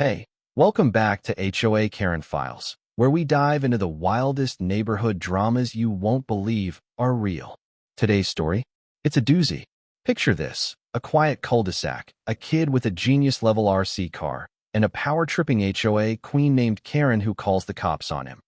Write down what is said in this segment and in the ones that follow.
Hey, welcome back to HOA Karen Files, where we dive into the wildest neighborhood dramas you won't believe are real. Today's story? It's a doozy. Picture this: a quiet cul-de-sac, a kid with a genius-level RC car, and a power-tripping HOA queen named Karen who calls the cops on him,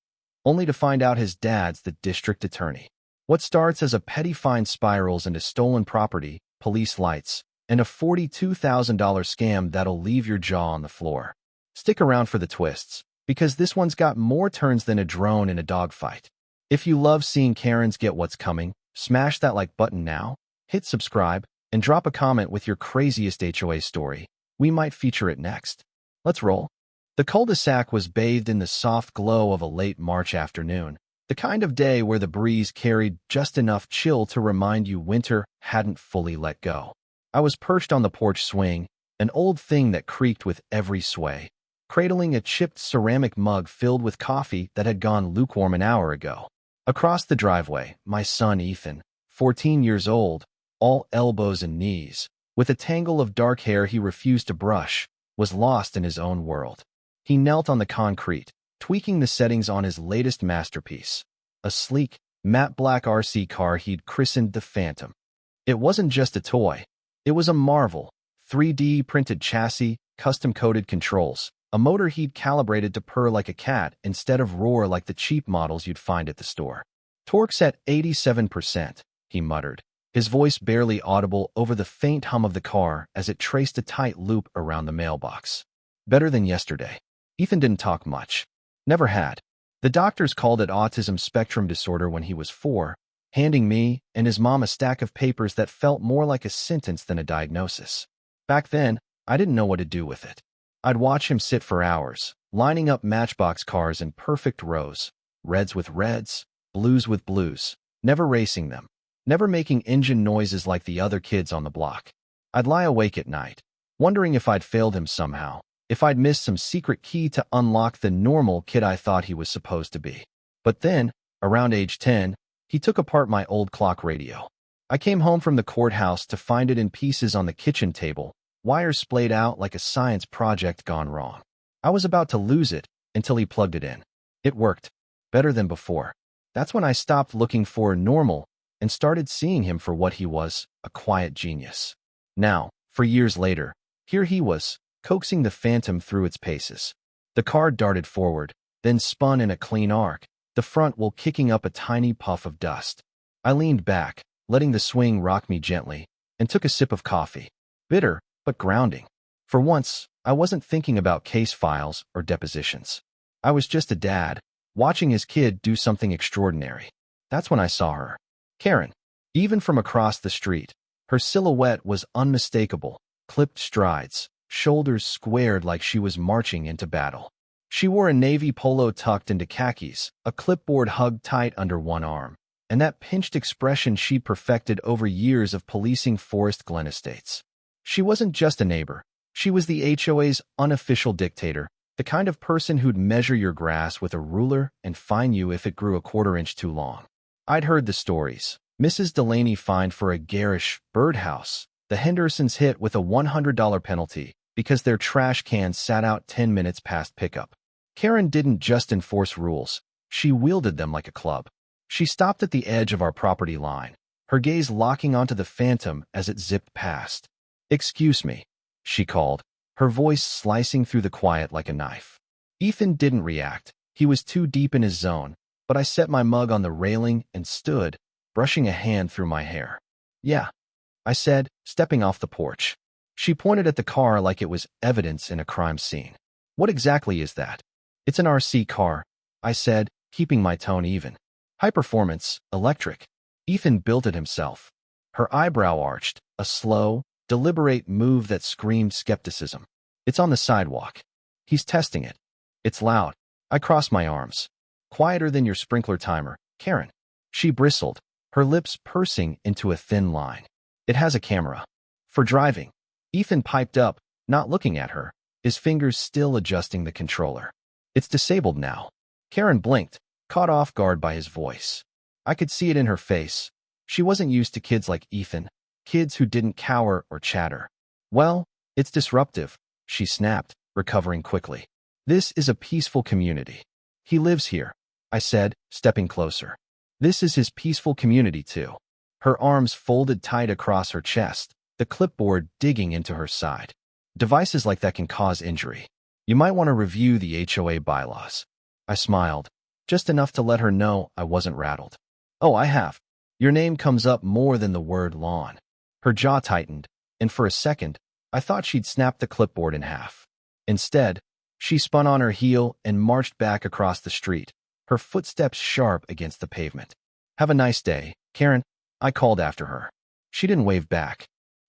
only to find out his dad's the district attorney. What starts as a petty fine spirals into stolen property, police lights, and a $42,000 scam that'll leave your jaw on the floor. Stick around for the twists, because this one's got more turns than a drone in a dogfight. If you love seeing Karens get what's coming, smash that like button now, hit subscribe, and drop a comment with your craziest HOA story. We might feature it next. Let's roll. The cul-de-sac was bathed in the soft glow of a late March afternoon, the kind of day where the breeze carried just enough chill to remind you winter hadn't fully let go. I was perched on the porch swing, an old thing that creaked with every sway, cradling a chipped ceramic mug filled with coffee that had gone lukewarm an hour ago. Across the driveway, my son Ethan, 14 years old, all elbows and knees, with a tangle of dark hair he refused to brush, was lost in his own world. He knelt on the concrete, tweaking the settings on his latest masterpiece, a sleek, matte black RC car he'd christened the Phantom. It wasn't just a toy. It was a marvel: 3D printed chassis, custom-coded controls, a motor he'd calibrated to purr like a cat instead of roar like the cheap models you'd find at the store. "Torque's at 87%, he muttered, his voice barely audible over the faint hum of the car as it traced a tight loop around the mailbox. "Better than yesterday." Ethan didn't talk much. Never had. The doctors called it autism spectrum disorder when he was 4, handing me and his mom a stack of papers that felt more like a sentence than a diagnosis. Back then, I didn't know what to do with it. I'd watch him sit for hours, lining up Matchbox cars in perfect rows, reds with reds, blues with blues, never racing them, never making engine noises like the other kids on the block. I'd lie awake at night, wondering if I'd failed him somehow, if I'd missed some secret key to unlock the normal kid I thought he was supposed to be. But then, around age 10, he took apart my old clock radio. I came home from the courthouse to find it in pieces on the kitchen table, wires splayed out like a science project gone wrong. I was about to lose it until he plugged it in. It worked. Better than before. That's when I stopped looking for normal and started seeing him for what he was: a quiet genius. Now, for years later, here he was, coaxing the Phantom through its paces. The car darted forward, then spun in a clean arc, the front wheel kicking up a tiny puff of dust. I leaned back, letting the swing rock me gently, and took a sip of coffee. Bitter, but grounding. For once, I wasn't thinking about case files or depositions. I was just a dad, watching his kid do something extraordinary. That's when I saw her. Karen. Even from across the street, her silhouette was unmistakable: clipped strides, shoulders squared like she was marching into battle. She wore a navy polo tucked into khakis, a clipboard hugged tight under one arm, and that pinched expression she'd perfected over years of policing Forest Glen estates. She wasn't just a neighbor. She was the HOA's unofficial dictator, the kind of person who'd measure your grass with a ruler and fine you if it grew a quarter-inch too long. I'd heard the stories. Mrs. Delaney fined for a garish birdhouse, the Hendersons hit with a $100 penalty because their trash cans sat out 10 minutes past pickup. Karen didn't just enforce rules. She wielded them like a club. She stopped at the edge of our property line, her gaze locking onto the Phantom as it zipped past. "Excuse me," she called, her voice slicing through the quiet like a knife. Ethan didn't react. He was too deep in his zone, but I set my mug on the railing and stood, brushing a hand through my hair. "Yeah," I said, stepping off the porch. She pointed at the car like it was evidence in a crime scene. "What exactly is that?" "It's an RC car," I said, keeping my tone even. "High performance, electric." Ethan built it himself. Her eyebrow arched, a slow, deliberate move that screamed skepticism. "It's on the sidewalk. He's testing it. It's loud." I crossed my arms. "Quieter than your sprinkler timer, Karen." She bristled, her lips pursing into a thin line. "It has a camera. For driving." Ethan piped up, not looking at her, his fingers still adjusting the controller. "It's disabled now." Karen blinked, caught off guard by his voice. I could see it in her face. She wasn't used to kids like Ethan, kids who didn't cower or chatter. "Well, it's disruptive," she snapped, recovering quickly. This is a peaceful community. He lives here, I said, stepping closer. This is his peaceful community too. Her arms folded tight across her chest, the clipboard digging into her side. Devices like that can cause injury. You might want to review the HOA bylaws. I smiled, just enough to let her know I wasn't rattled. Oh, I have. Your name comes up more than the word lawn. Her jaw tightened, and for a second, I thought she'd snap the clipboard in half. Instead, she spun on her heel and marched back across the street, her footsteps sharp against the pavement. Have a nice day, Karen, I called after her. She didn't wave back.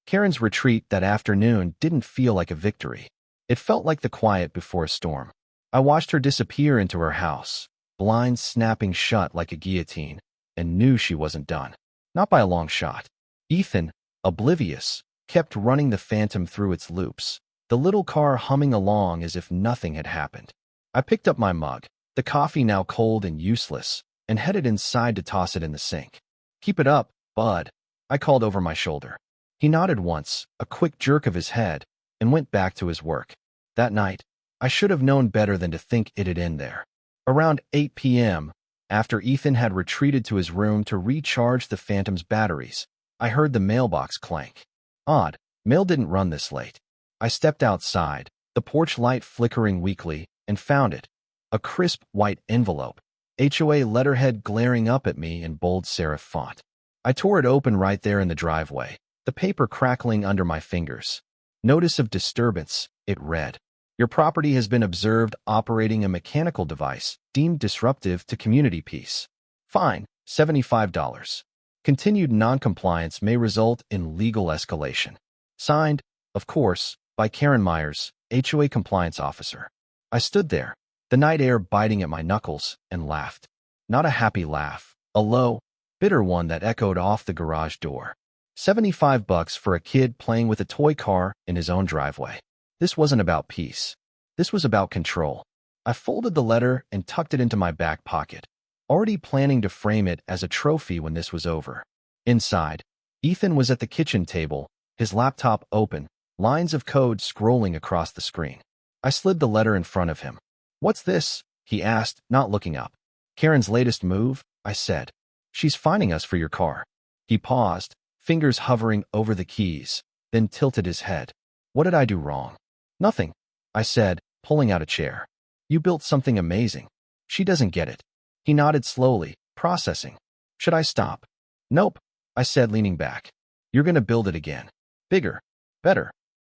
Karen's retreat that afternoon didn't feel like a victory. It felt like the quiet before a storm. I watched her disappear into her house, blinds snapping shut like a guillotine, and knew she wasn't done. Not by a long shot. Ethan, oblivious, kept running the Phantom through its loops, the little car humming along as if nothing had happened. I picked up my mug, the coffee now cold and useless, and headed inside to toss it in the sink. Keep it up, bud, I called over my shoulder. He nodded once, a quick jerk of his head, and went back to his work. That night, I should have known better than to think it'd end there. Around 8 p.m., after Ethan had retreated to his room to recharge the Phantom's batteries, I heard the mailbox clank. Odd, mail didn't run this late. I stepped outside, the porch light flickering weakly, and found it. A crisp white envelope, HOA letterhead glaring up at me in bold serif font. I tore it open right there in the driveway, the paper crackling under my fingers. Notice of disturbance, it read. Your property has been observed operating a mechanical device deemed disruptive to community peace. Fine, $75. Continued noncompliance may result in legal escalation. Signed, of course, by Karen Myers, HOA compliance officer. I stood there, the night air biting at my knuckles, and laughed. Not a happy laugh, a low, bitter one that echoed off the garage door. $75 for a kid playing with a toy car in his own driveway. This wasn't about peace. This was about control. I folded the letter and tucked it into my back pocket, already planning to frame it as a trophy when this was over. Inside, Ethan was at the kitchen table, his laptop open, lines of code scrolling across the screen. I slid the letter in front of him. What's this? He asked, not looking up. Karen's latest move, I said. She's fining us for your car. He paused, fingers hovering over the keys, then tilted his head. What did I do wrong? Nothing, I said, pulling out a chair. You built something amazing. She doesn't get it. He nodded slowly, processing. Should I stop? Nope, I said, leaning back. You're gonna build it again. Bigger. Better.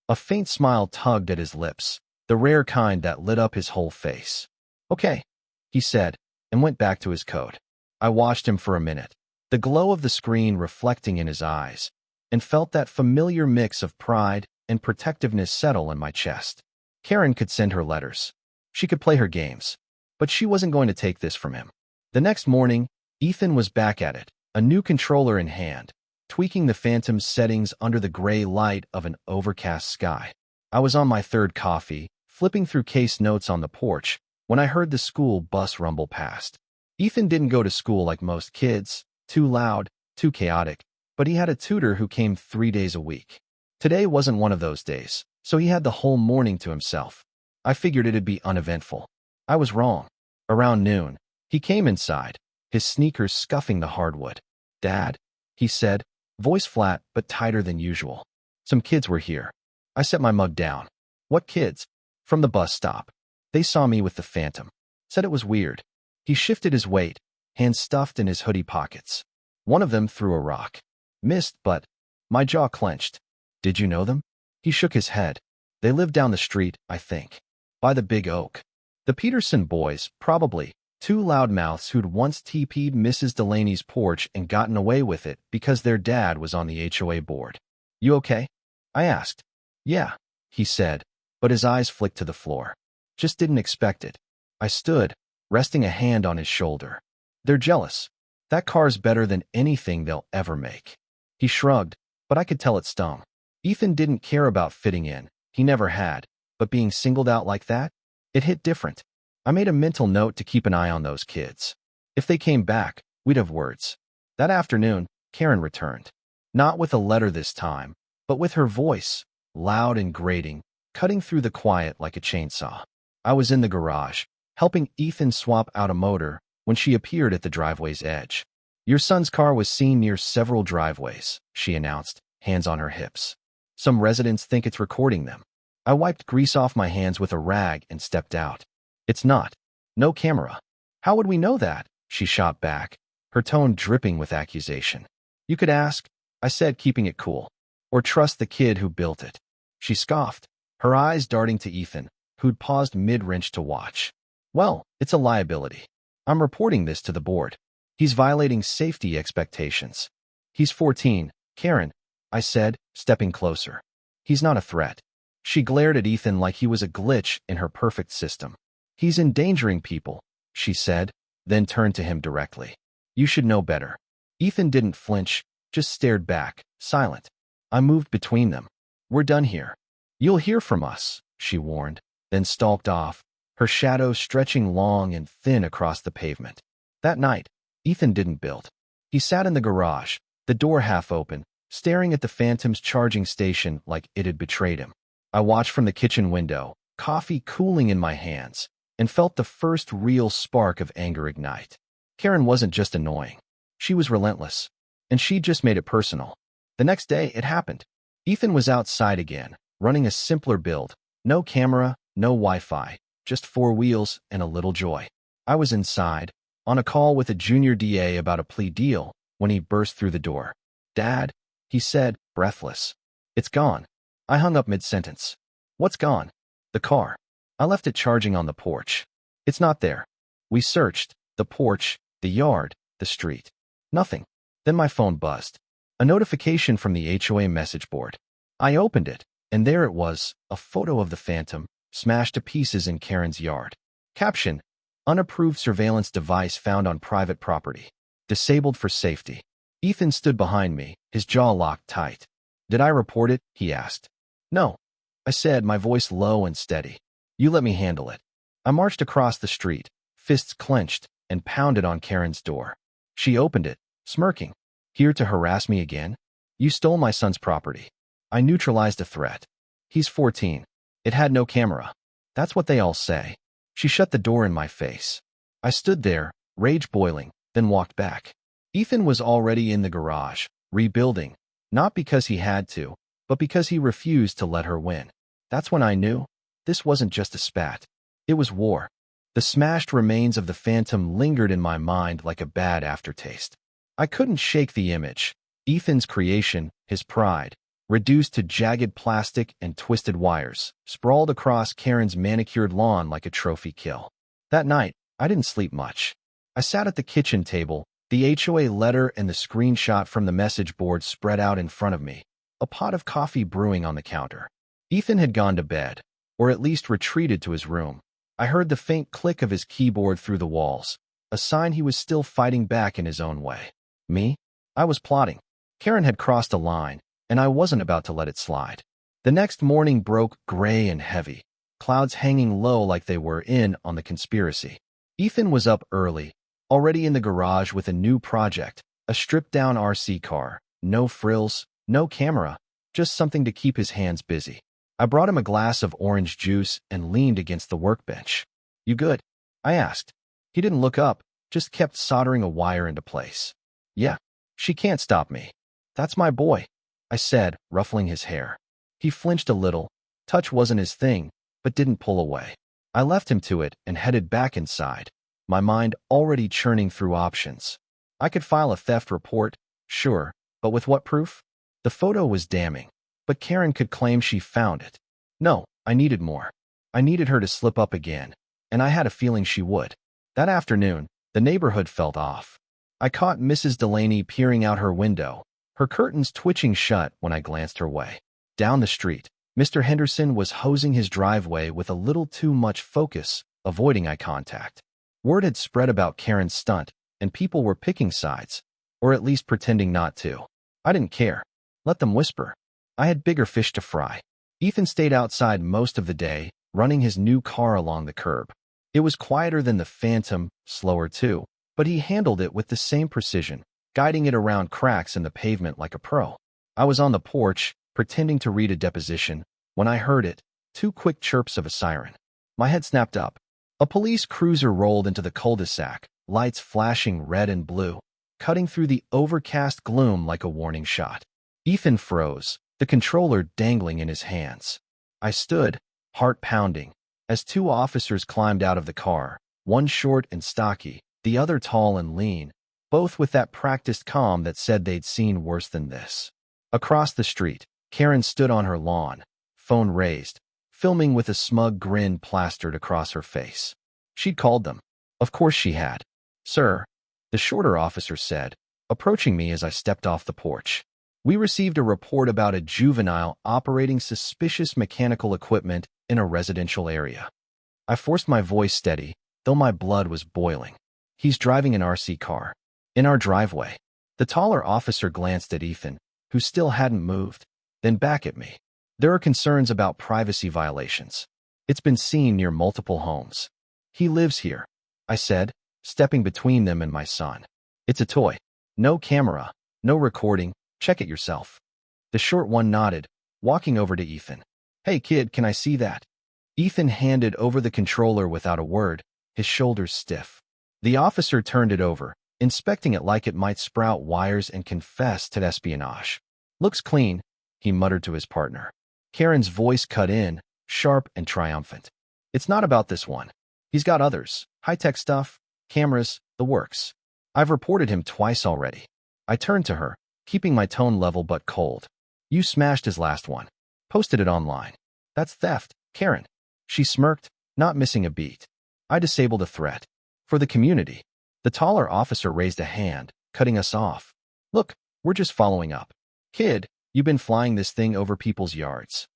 A faint smile tugged at his lips, the rare kind that lit up his whole face. Okay, he said, and went back to his code. I watched him for a minute, the glow of the screen reflecting in his eyes, and felt that familiar mix of pride and protectiveness settle in my chest. Karen could send her letters. She could play her games, but she wasn't going to take this from him. The next morning, Ethan was back at it, a new controller in hand, tweaking the Phantom's settings under the gray light of an overcast sky. I was on my third coffee, flipping through case notes on the porch, when I heard the school bus rumble past. Ethan didn't go to school like most kids, too loud, too chaotic, but he had a tutor who came 3 days a week. Today wasn't one of those days, so he had the whole morning to himself. I figured it'd be uneventful. I was wrong. Around noon, he came inside, his sneakers scuffing the hardwood. Dad, he said, voice flat but tighter than usual. Some kids were here. I set my mug down. What kids? From the bus stop. They saw me with the Phantom. Said it was weird. He shifted his weight, hands stuffed in his hoodie pockets. One of them threw a rock. Missed, but my jaw clenched. Did you know them? He shook his head. They lived down the street, I think. By the big oak. The Peterson boys, probably. Two loudmouths who'd once TP'd Mrs. Delaney's porch and gotten away with it because their dad was on the HOA board. You okay? I asked. Yeah, he said, but his eyes flicked to the floor. Just didn't expect it. I stood, resting a hand on his shoulder. They're jealous. That car's better than anything they'll ever make. He shrugged, but I could tell it stung. Ethan didn't care about fitting in. He never had. But being singled out like that? It hit different. I made a mental note to keep an eye on those kids. If they came back, we'd have words. That afternoon, Karen returned. Not with a letter this time, but with her voice, loud and grating, cutting through the quiet like a chainsaw. I was in the garage, helping Ethan swap out a motor when she appeared at the driveway's edge. "Your son's car was seen near several driveways," she announced, hands on her hips. "Some residents think it's recording them." I wiped grease off my hands with a rag and stepped out. "It's not. No camera." "How would we know that?" she shot back, her tone dripping with accusation. "You could ask," I said, keeping it cool. "Or trust the kid who built it." She scoffed, her eyes darting to Ethan, who'd paused mid-wrench to watch. "Well, it's a liability. I'm reporting this to the board. He's violating safety expectations." "He's 14, Karen," I said, stepping closer. "He's not a threat." She glared at Ethan like he was a glitch in her perfect system. "He's endangering people," she said, then turned to him directly. "You should know better." Ethan didn't flinch, just stared back, silent. I moved between them. "We're done here." "You'll hear from us," she warned, then stalked off, her shadow stretching long and thin across the pavement. That night, Ethan didn't build. He sat in the garage, the door half open, staring at the Phantom's charging station like it had betrayed him. I watched from the kitchen window, coffee cooling in my hands, and felt the first real spark of anger ignite. Karen wasn't just annoying. She was relentless, and she just made it personal. The next day, it happened. Ethan was outside again, running a simpler build. No camera, no Wi-Fi, just 4 wheels and a little joy. I was inside, on a call with a junior DA about a plea deal, when he burst through the door. "Dad," he said, breathless. "It's gone." I hung up mid-sentence. "What's gone?" "The car. I left it charging on the porch." "It's not there." We searched the porch, the yard, the street. Nothing. Then my phone buzzed. A notification from the HOA message board. I opened it, and there it was, a photo of the Phantom, smashed to pieces in Karen's yard. Caption: "Unapproved surveillance device found on private property. Disabled for safety." Ethan stood behind me, his jaw locked tight. "Did I report it?" he asked. "No," I said, my voice low and steady. "You let me handle it." I marched across the street, fists clenched, and pounded on Karen's door. She opened it, smirking. "Here to harass me again? You stole my son's property." I neutralized a threat. "He's 14. It had no camera." "That's what they all say." She shut the door in my face. I stood there, rage boiling, then walked back. Ethan was already in the garage, rebuilding, not because he had to, but because he refused to let her win. That's when I knew this wasn't just a spat. It was war. The smashed remains of the Phantom lingered in my mind like a bad aftertaste. I couldn't shake the image. Ethan's creation, his pride, reduced to jagged plastic and twisted wires, sprawled across Karen's manicured lawn like a trophy kill. That night, I didn't sleep much. I sat at the kitchen table, the HOA letter and the screenshot from the message board spread out in front of me, a pot of coffee brewing on the counter. Ethan had gone to bed, or at least retreated to his room. I heard the faint click of his keyboard through the walls, a sign he was still fighting back in his own way. Me? I was plotting. Karen had crossed a line, and I wasn't about to let it slide. The next morning broke gray and heavy, clouds hanging low like they were in on the conspiracy. Ethan was up early, already in the garage with a new project, a stripped-down RC car, no frills, no camera, just something to keep his hands busy. I brought him a glass of orange juice and leaned against the workbench. "You good?" I asked. He didn't look up, just kept soldering a wire into place. "Yeah, she can't stop me. That's my boy," I said, ruffling his hair. He flinched a little. Touch wasn't his thing, but didn't pull away. I left him to it and headed back inside, my mind already churning through options. I could file a theft report, sure, but with what proof? The photo was damning, but Karen could claim she found it. No, I needed more. I needed her to slip up again, and I had a feeling she would. That afternoon, the neighborhood felt off. I caught Mrs. Delaney peering out her window, her curtains twitching shut when I glanced her way. Down the street, Mr. Henderson was hosing his driveway with a little too much focus, avoiding eye contact. Word had spread about Karen's stunt, and people were picking sides, or at least pretending not to. I didn't care. Let them whisper. I had bigger fish to fry. Ethan stayed outside most of the day, running his new car along the curb. It was quieter than the Phantom, slower too, but he handled it with the same precision, guiding it around cracks in the pavement like a pro. I was on the porch, pretending to read a deposition, when I heard it, 2 quick chirps of a siren. My head snapped up. A police cruiser rolled into the cul-de-sac, lights flashing red and blue, cutting through the overcast gloom like a warning shot. Ethan froze, the controller dangling in his hands. I stood, heart pounding, as 2 officers climbed out of the car, one short and stocky, the other tall and lean, both with that practiced calm that said they'd seen worse than this. Across the street, Karen stood on her lawn, phone raised, filming with a smug grin plastered across her face. She'd called them. Of course she had. "Sir," the shorter officer said, approaching me as I stepped off the porch. "We received a report about a juvenile operating suspicious mechanical equipment in a residential area." I forced my voice steady, though my blood was boiling. "He's driving an RC car. In our driveway." The taller officer glanced at Ethan, who still hadn't moved, then back at me. "There are concerns about privacy violations. It's been seen near multiple homes." "He lives here," I said, stepping between them and my son. "It's a toy. No camera, no recording. Check it yourself." The short one nodded, walking over to Ethan. "Hey kid, can I see that?" Ethan handed over the controller without a word, his shoulders stiff. The officer turned it over, inspecting it like it might sprout wires and confess to espionage. "Looks clean," he muttered to his partner. Karen's voice cut in, sharp and triumphant. "It's not about this one. He's got others, high-tech stuff, cameras, the works. I've reported him twice already." I turned to her, keeping my tone level but cold. "You smashed his last one. Posted it online. That's theft, Karen." She smirked, not missing a beat. "I disabled a threat. For the community." The taller officer raised a hand, cutting us off. "Look, we're just following up. Kid, you've been flying this thing over people's yards."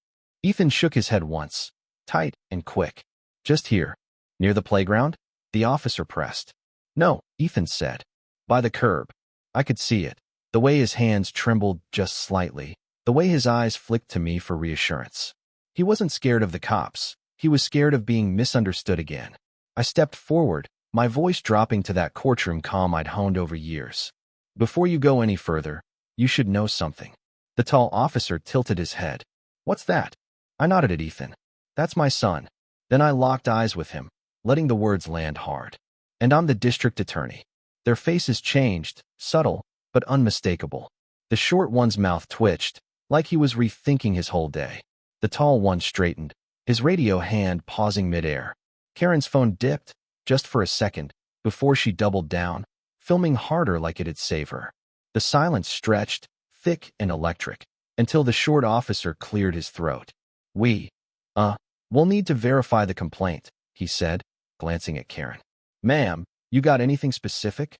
Ethan shook his head once, tight and quick. "Just here. Near the playground?" The officer pressed. "No," Ethan said. "By the curb." I could see it. The way his hands trembled just slightly. The way his eyes flicked to me for reassurance. He wasn't scared of the cops. He was scared of being misunderstood again. I stepped forward, my voice dropping to that courtroom calm I'd honed over years. "Before you go any further, you should know something." The tall officer tilted his head. "What's that?" I nodded at Ethan. "That's my son." Then I locked eyes with him, letting the words land hard. "And I'm the district attorney." Their faces changed, subtle, but unmistakable. The short one's mouth twitched, like he was rethinking his whole day. The tall one straightened, his radio hand pausing midair. Karen's phone dipped, just for a second, before she doubled down, filming harder like it'd save her. The silence stretched, thick and electric, until the short officer cleared his throat. We'll need to verify the complaint," he said, glancing at Karen. "Ma'am, you got anything specific?"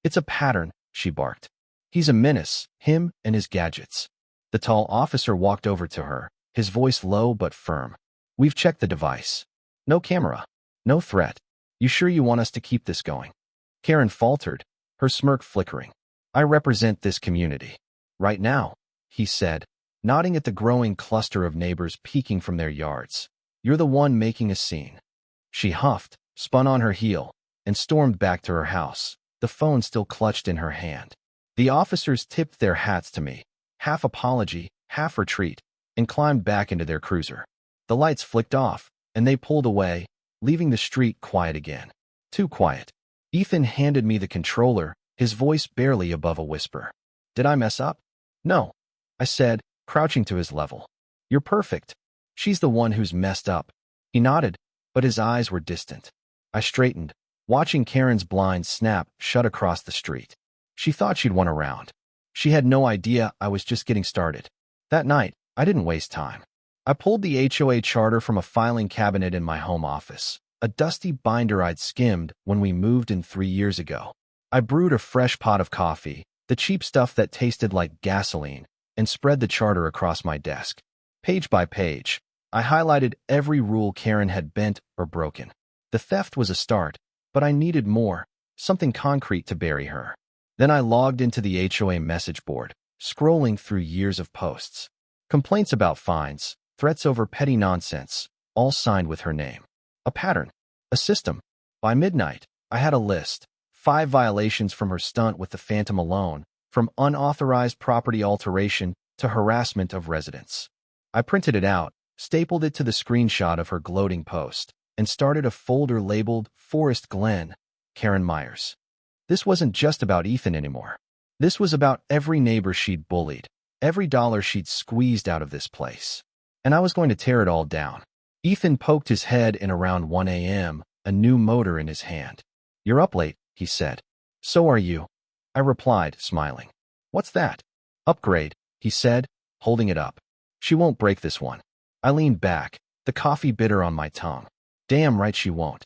"It's a pattern," she barked. "He's a menace, him and his gadgets." The tall officer walked over to her, his voice low but firm. "We've checked the device. No camera. No threat. You sure you want us to keep this going?" Karen faltered, her smirk flickering. "I represent this community. Right now," he said, nodding at the growing cluster of neighbors peeking from their yards. "You're the one making a scene." She huffed, spun on her heel, and stormed back to her house, the phone still clutched in her hand. The officers tipped their hats to me, half apology, half retreat, and climbed back into their cruiser. The lights flicked off, and they pulled away, leaving the street quiet again. Too quiet. Ethan handed me the controller, his voice barely above a whisper. "Did I mess up?" "No," I said, crouching to his level. "You're perfect. She's the one who's messed up." He nodded, but his eyes were distant. I straightened, watching Karen's blinds snap shut across the street. She thought she'd won a round. She had no idea I was just getting started. That night, I didn't waste time. I pulled the HOA charter from a filing cabinet in my home office, a dusty binder I'd skimmed when we moved in 3 years ago. I brewed a fresh pot of coffee, the cheap stuff that tasted like gasoline, and spread the charter across my desk. Page by page, I highlighted every rule Karen had bent or broken. The theft was a start, but I needed more, something concrete to bury her. Then I logged into the HOA message board, scrolling through years of posts. Complaints about fines, threats over petty nonsense, all signed with her name. A pattern, a system. By midnight, I had a list. 5 violations from her stunt with the phantom alone, from unauthorized property alteration to harassment of residents. I printed it out, stapled it to the screenshot of her gloating post, and started a folder labeled Forest Glen, Karen Myers. This wasn't just about Ethan anymore. This was about every neighbor she'd bullied, every dollar she'd squeezed out of this place. And I was going to tear it all down. Ethan poked his head in around 1 a.m., a new motor in his hand. "You're up late," he said. "So are you," I replied, smiling. "What's that?" "Upgrade," he said, holding it up. "She won't break this one." I leaned back, the coffee bitter on my tongue. Damn right she won't.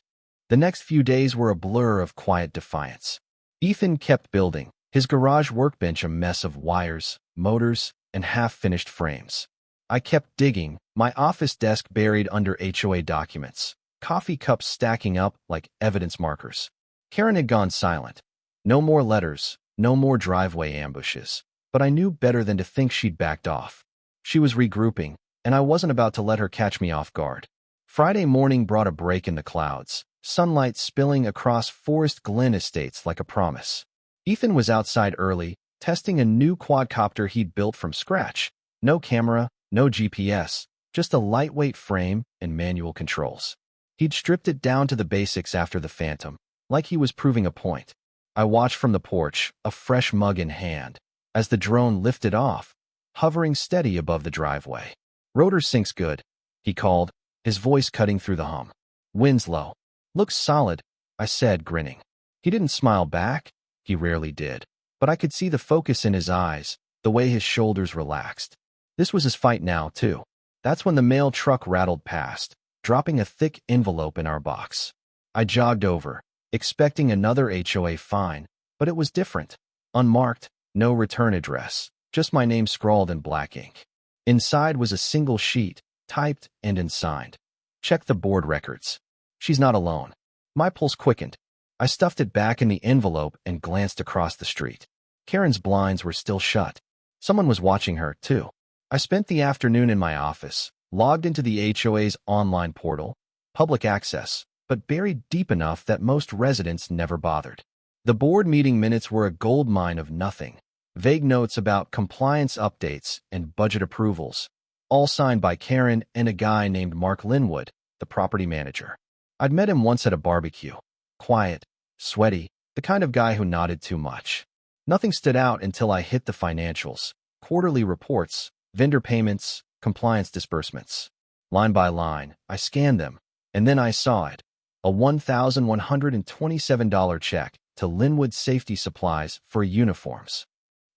The next few days were a blur of quiet defiance. Ethan kept building, his garage workbench a mess of wires, motors, and half-finished frames. I kept digging, my office desk buried under HOA documents, coffee cups stacking up like evidence markers. Karen had gone silent. No more letters, no more driveway ambushes. But I knew better than to think she'd backed off. She was regrouping, and I wasn't about to let her catch me off guard. Friday morning brought a break in the clouds, sunlight spilling across Forest Glen estates like a promise. Ethan was outside early, testing a new quadcopter he'd built from scratch. No camera, no GPS, just a lightweight frame and manual controls. He'd stripped it down to the basics after the Phantom, like he was proving a point. I watched from the porch, a fresh mug in hand, as the drone lifted off, hovering steady above the driveway. "Rotor syncs good," he called, his voice cutting through the hum. "Wind's low." "Looks solid," I said, grinning. He didn't smile back. He rarely did. But I could see the focus in his eyes, the way his shoulders relaxed. This was his fight now, too. That's when the mail truck rattled past, dropping a thick envelope in our box. I jogged over, expecting another HOA fine, but it was different. Unmarked, no return address, just my name scrawled in black ink. Inside was a single sheet, typed and unsigned. "Check the board records. She's not alone." My pulse quickened. I stuffed it back in the envelope and glanced across the street. Karen's blinds were still shut. Someone was watching her, too. I spent the afternoon in my office, logged into the HOA's online portal, public access, but buried deep enough that most residents never bothered. The board meeting minutes were a goldmine of nothing. Vague notes about compliance updates and budget approvals, all signed by Karen and a guy named Mark Linwood, the property manager. I'd met him once at a barbecue. Quiet, sweaty, the kind of guy who nodded too much. Nothing stood out until I hit the financials, quarterly reports, vendor payments, compliance disbursements. Line by line, I scanned them, and then I saw it. A $1,127 check to Linwood Safety Supplies for uniforms.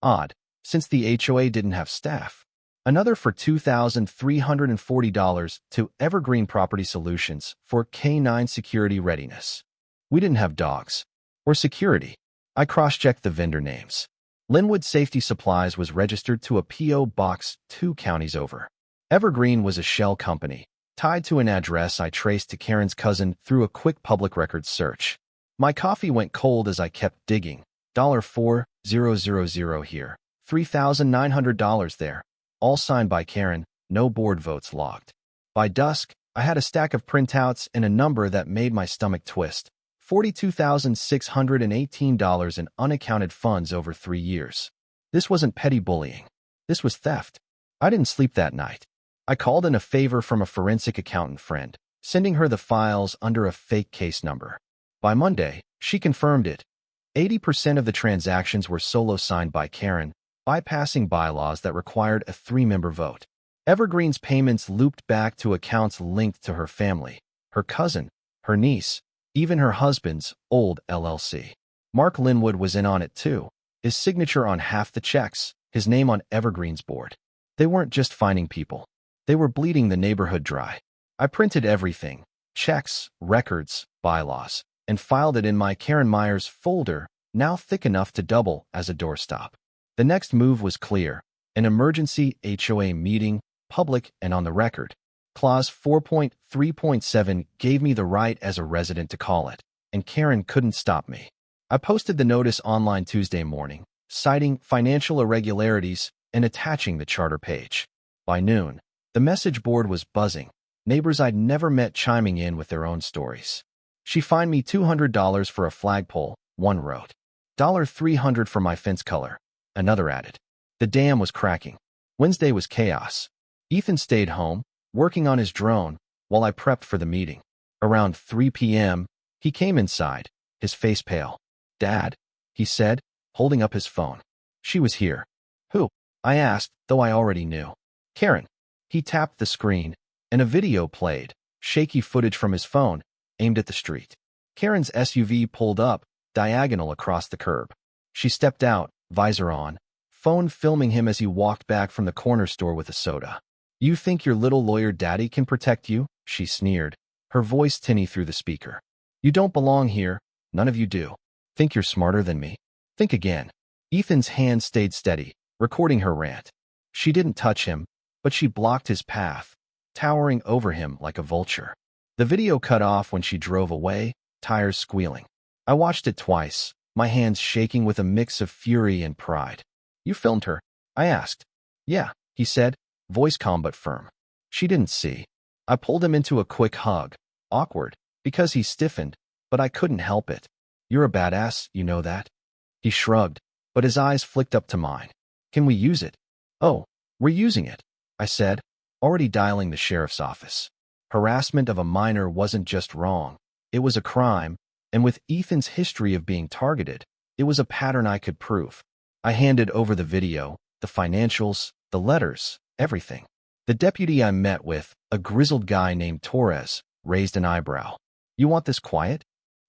Odd, since the HOA didn't have staff. Another for $2,340 to Evergreen Property Solutions for K9 security readiness. We didn't have dogs. Or security. I cross-checked the vendor names. Linwood Safety Supplies was registered to a P.O. box 2 counties over. Evergreen was a shell company, tied to an address I traced to Karen's cousin through a quick public records search. My coffee went cold as I kept digging. $4,000 here. $3,900 there. All signed by Karen, no board votes logged. By dusk, I had a stack of printouts and a number that made my stomach twist. $42,618 in unaccounted funds over 3 years. This wasn't petty bullying. This was theft. I didn't sleep that night. I called in a favor from a forensic accountant friend, sending her the files under a fake case number. By Monday, she confirmed it. 80% of the transactions were solo signed by Karen, bypassing bylaws that required a 3-member vote. Evergreen's payments looped back to accounts linked to her family, her cousin, her niece, even her husband's old LLC. Mark Linwood was in on it too, his signature on half the checks, his name on Evergreen's board. They weren't just finding people. They were bleeding the neighborhood dry. I printed everything, checks, records, bylaws, and filed it in my Karen Myers folder, now thick enough to double as a doorstop. The next move was clear, an emergency HOA meeting, public and on the record. Clause 4.3.7 gave me the right as a resident to call it, and Karen couldn't stop me. I posted the notice online Tuesday morning, citing financial irregularities and attaching the charter page. By noon, the message board was buzzing, neighbors I'd never met chiming in with their own stories. "She fined me $200 for a flagpole," one wrote. $300 for my fence color, another added. The dam was cracking. Wednesday was chaos. Ethan stayed home, working on his drone while I prepped for the meeting. Around 3 p.m., he came inside, his face pale. "Dad," he said, holding up his phone. She was here. "Who?" I asked, though I already knew. "Karen." He tapped the screen, and a video played, shaky footage from his phone, aimed at the street. Karen's SUV pulled up, diagonal across the curb. She stepped out, visor on, phone filming him as he walked back from the corner store with a soda. "You think your little lawyer daddy can protect you?" she sneered, her voice tinny through the speaker. "You don't belong here, none of you do. Think you're smarter than me? Think again." Ethan's hand stayed steady, recording her rant. She didn't touch him, but she blocked his path, towering over him like a vulture. The video cut off when she drove away, tires squealing. I watched it twice, my hands shaking with a mix of fury and pride. "You filmed her?" I asked. "Yeah," he said, voice calm but firm. She didn't see. I pulled him into a quick hug. Awkward, because he stiffened, but I couldn't help it. "You're a badass, you know that?" He shrugged, but his eyes flicked up to mine. "Can we use it?" "Oh, we're using it," I said, already dialing the sheriff's office. Harassment of a minor wasn't just wrong, it was a crime, and with Ethan's history of being targeted, it was a pattern I could prove. I handed over the video, the financials, the letters, everything. The deputy I met with, a grizzled guy named Torres, raised an eyebrow. "You want this quiet?"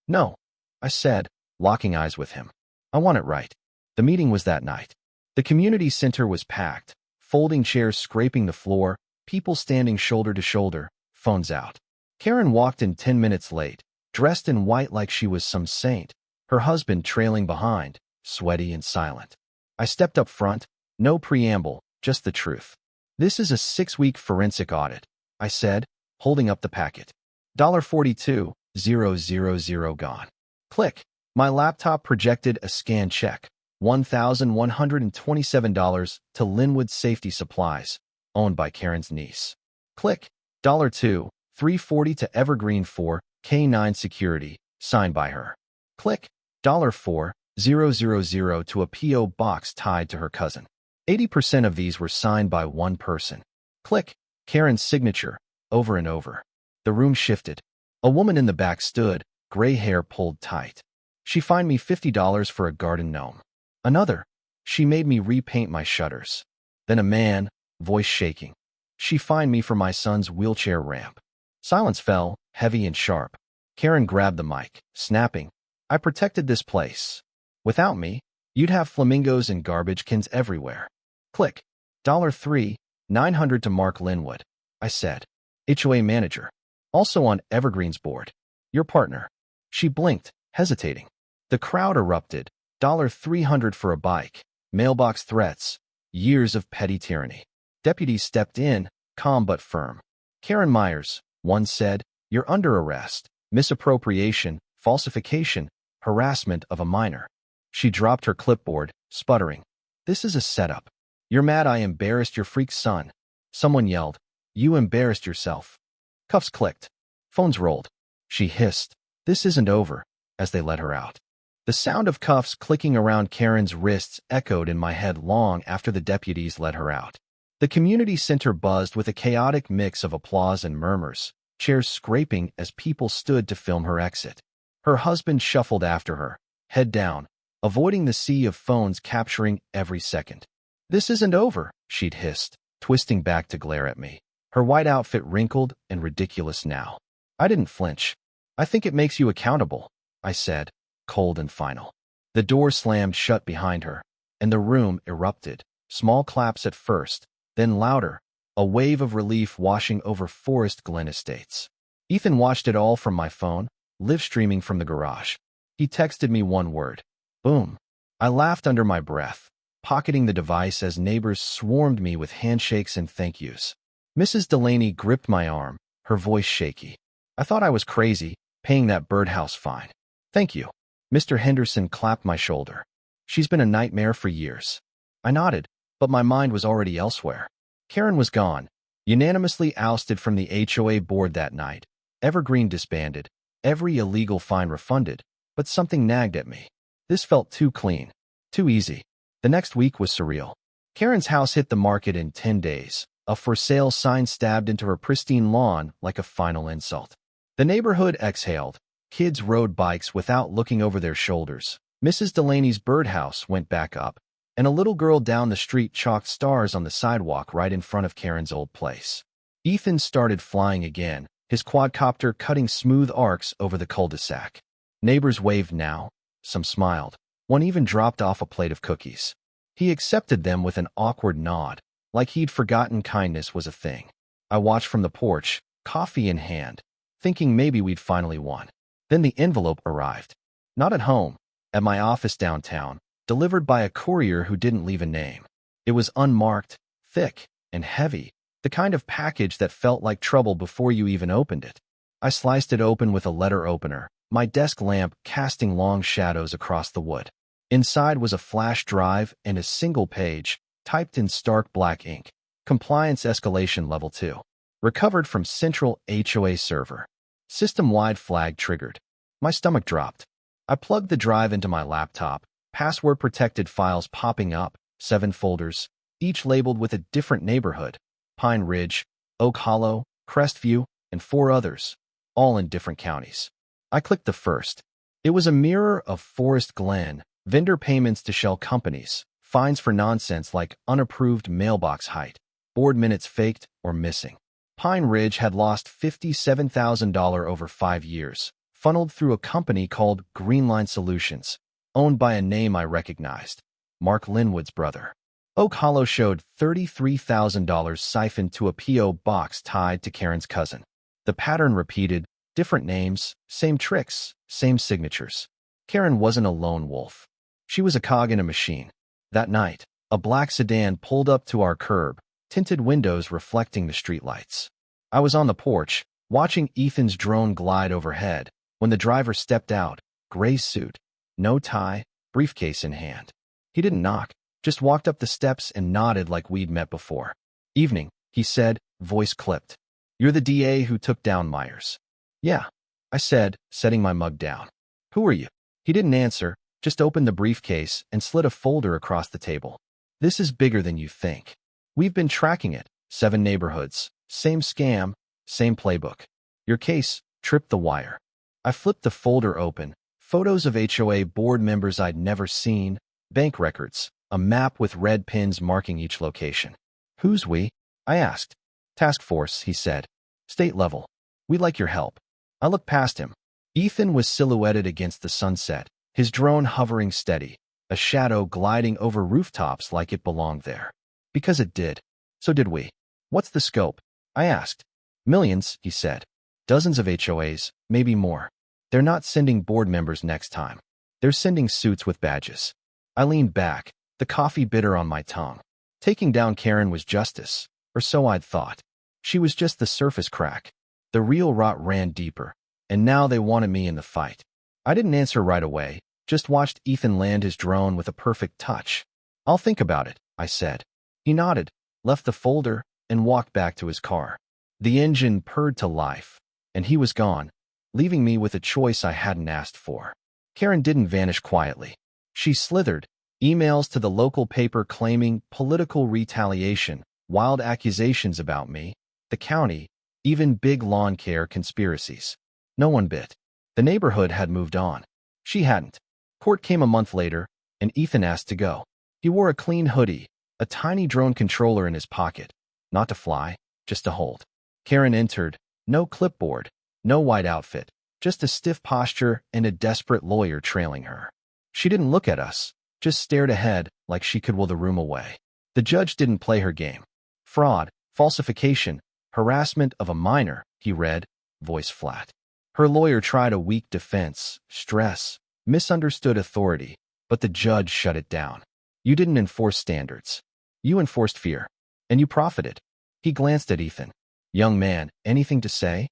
"No," I said, locking eyes with him. "I want it right." The meeting was that night. The community center was packed, folding chairs scraping the floor, people standing shoulder to shoulder, phones out. Karen walked in 10 minutes late, dressed in white like she was some saint, her husband trailing behind, sweaty and silent. I stepped up front, no preamble, just the truth. "This is a 6-week forensic audit," I said, holding up the packet. $42,000 gone. Click. My laptop projected a scanned check. $1,127 to Linwood Safety Supplies, owned by Karen's niece. Click. $2,340 to Evergreen 4K9 Security, signed by her. Click. $4,000 to a P.O. box tied to her cousin. 80% of these were signed by one person. Click. Karen's signature, over and over. The room shifted. A woman in the back stood, gray hair pulled tight. "She fined me $50 for a garden gnome." Another. "She made me repaint my shutters." Then a man, voice shaking. "She fined me for my son's wheelchair ramp." Silence fell, heavy and sharp. Karen grabbed the mic, snapping, "I protected this place. Without me, you'd have flamingos and garbage cans everywhere." Click. $3,900 to Mark Linwood, I said. HOA manager. Also on Evergreen's board. Your partner. She blinked, hesitating. The crowd erupted. $300 for a bike. Mailbox threats. Years of petty tyranny. Deputies stepped in, calm but firm. "Karen Myers," one said, "you're under arrest. Misappropriation, falsification, harassment of a minor." She dropped her clipboard, sputtering. "This is a setup. You're mad I embarrassed your freak son." Someone yelled, "You embarrassed yourself." Cuffs clicked. Phones rolled. She hissed, "This isn't over," as they let her out. The sound of cuffs clicking around Karen's wrists echoed in my head long after the deputies let her out. The community center buzzed with a chaotic mix of applause and murmurs, chairs scraping as people stood to film her exit. Her husband shuffled after her, head down, avoiding the sea of phones capturing every second. "This isn't over," she'd hissed, twisting back to glare at me. Her white outfit wrinkled and ridiculous now. I didn't flinch. "I think it makes you accountable," I said, cold and final. The door slammed shut behind her, and the room erupted, small claps at first, then louder, a wave of relief washing over Forest Glen Estates. Ethan watched it all from my phone, live streaming from the garage. He texted me one word. Boom. I laughed under my breath, pocketing the device as neighbors swarmed me with handshakes and thank yous. Mrs. Delaney gripped my arm, her voice shaky. "I thought I was crazy, paying that birdhouse fine." "Thank you." Mr. Henderson clapped my shoulder. "She's been a nightmare for years." I nodded, but my mind was already elsewhere. Karen was gone, unanimously ousted from the HOA board that night. Evergreen disbanded, every illegal fine refunded, but something nagged at me. This felt too clean, too easy. The next week was surreal. Karen's house hit the market in 10 days. a for sale sign stabbed into her pristine lawn like a final insult. The neighborhood exhaled. Kids rode bikes without looking over their shoulders. Mrs. Delaney's birdhouse went back up, and a little girl down the street chalked stars on the sidewalk right in front of Karen's old place. Ethan started flying again, his quadcopter cutting smooth arcs over the cul-de-sac. Neighbors waved now. Some smiled. One even dropped off a plate of cookies. He accepted them with an awkward nod, like he'd forgotten kindness was a thing. I watched from the porch, coffee in hand, thinking maybe we'd finally won. Then the envelope arrived. Not at home, at my office downtown, delivered by a courier who didn't leave a name. It was unmarked, thick, and heavy, the kind of package that felt like trouble before you even opened it. I sliced it open with a letter opener, my desk lamp casting long shadows across the wood. Inside was a flash drive and a single page, typed in stark black ink. Compliance escalation level 2. Recovered from central HOA server. System-wide flag triggered. My stomach dropped. I plugged the drive into my laptop, password-protected files popping up, 7 folders, each labeled with a different neighborhood. Pine Ridge, Oak Hollow, Crestview, and 4 others, all in different counties. I clicked the first. It was a mirror of Forest Glen, vendor payments to shell companies, fines for nonsense like unapproved mailbox height, board minutes faked or missing. Pine Ridge had lost $57,000 over 5 years, funneled through a company called Greenline Solutions, owned by a name I recognized, Mark Linwood's brother. Oak Hollow showed $33,000 siphoned to a P.O. box tied to Karen's cousin. The pattern repeated, different names, same tricks, same signatures. Karen wasn't a lone wolf. She was a cog in a machine. That night, a black sedan pulled up to our curb, tinted windows reflecting the streetlights. I was on the porch, watching Ethan's drone glide overhead, when the driver stepped out, gray suit, no tie, briefcase in hand. He didn't knock, just walked up the steps and nodded like we'd met before. Evening, he said, voice clipped. You're the DA who took down Myers. Yeah, I said, setting my mug down. Who are you? He didn't answer, just opened the briefcase and slid a folder across the table. This is bigger than you think. We've been tracking it, 7 neighborhoods, same scam, same playbook. Your case tripped the wire. I flipped the folder open, photos of HOA board members I'd never seen, bank records, a map with red pins marking each location. Who's we? I asked. Task force, he said. State level. We'd like your help. I looked past him. Ethan was silhouetted against the sunset, his drone hovering steady, a shadow gliding over rooftops like it belonged there. Because it did. So did we. What's the scope? I asked. Millions, he said. Dozens of HOAs, maybe more. They're not sending board members next time. They're sending suits with badges. I leaned back, the coffee bitter on my tongue. Taking down Karen was justice, or so I'd thought. She was just the surface crack. The real rot ran deeper, and now they wanted me in the fight. I didn't answer right away, just watched Ethan land his drone with a perfect touch. I'll think about it, I said. He nodded, left the folder, and walked back to his car. The engine purred to life, and he was gone, leaving me with a choice I hadn't asked for. Karen didn't vanish quietly. She slithered, emails to the local paper claiming political retaliation, wild accusations about me, the county, even big lawn care conspiracies. No one bit. The neighborhood had moved on. She hadn't. Court came a month later, and Ethan asked to go. He wore a clean hoodie, a tiny drone controller in his pocket, not to fly, just to hold. Karen entered, no clipboard, no white outfit, just a stiff posture and a desperate lawyer trailing her. She didn't look at us, just stared ahead like she could will the room away. The judge didn't play her game. Fraud, falsification, harassment of a minor, he read, voice flat. Her lawyer tried a weak defense, stress, misunderstood authority, but the judge shut it down. You didn't enforce standards. You enforced fear. And you profited. He glanced at Ethan. Young man, anything to say?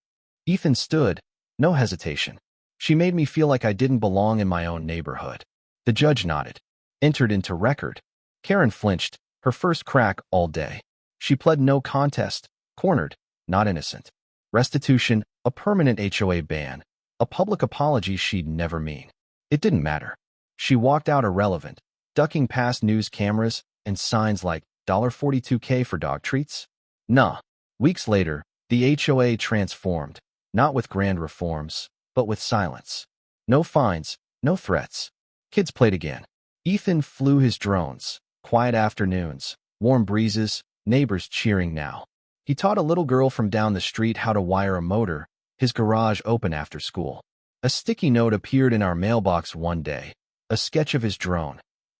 Ethan stood, no hesitation. She made me feel like I didn't belong in my own neighborhood. The judge nodded. Entered into record. Karen flinched, her first crack all day. She pled no contest, cornered, not innocent. Restitution, a permanent HOA ban, a public apology she'd never mean. It didn't matter. She walked out irrelevant, ducking past news cameras and signs like $42K for dog treats. Nah. Weeks later, the HOA transformed, not with grand reforms, but with silence. No fines, no threats. Kids played again. Ethan flew his drones. Quiet afternoons, warm breezes, neighbors cheering now. He taught a little girl from down the street how to wire a motor, his garage open after school. A sticky note appeared in our mailbox one day, a sketch of his drone.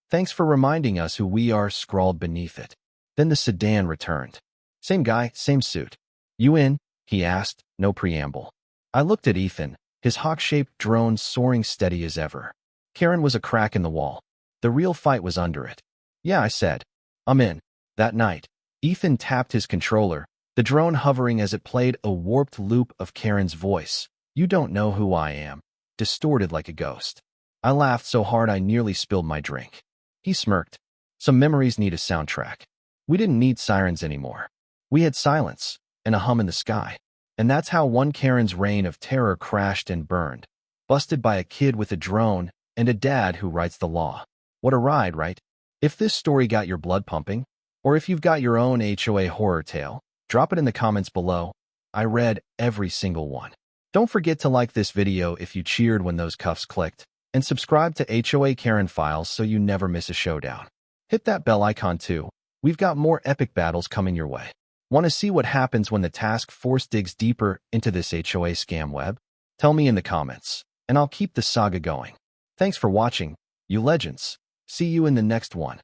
"Thanks for reminding us who we are," scrawled beneath it. Then the sedan returned. Same guy, same suit. "You in?" he asked, no preamble. I looked at Ethan, his hawk-shaped drone soaring steady as ever. Karen was a crack in the wall. The real fight was under it. "Yeah," I said. "I'm in." That night, Ethan tapped his controller, the drone hovering as it played a warped loop of Karen's voice. "You don't know who I am," distorted like a ghost. I laughed so hard I nearly spilled my drink. He smirked. Some memories need a soundtrack. We didn't need sirens anymore. We had silence and a hum in the sky. And that's how one Karen's reign of terror crashed and burned, busted by a kid with a drone and a dad who writes the law. What a ride, right? If this story got your blood pumping, or if you've got your own HOA horror tale, drop it in the comments below. I read every single one. Don't forget to like this video if you cheered when those cuffs clicked, and subscribe to HOA Karen Files so you never miss a showdown. Hit that bell icon too. We've got more epic battles coming your way. Want to see what happens when the task force digs deeper into this HOA scam web? Tell me in the comments, and I'll keep the saga going. Thanks for watching, you legends. See you in the next one.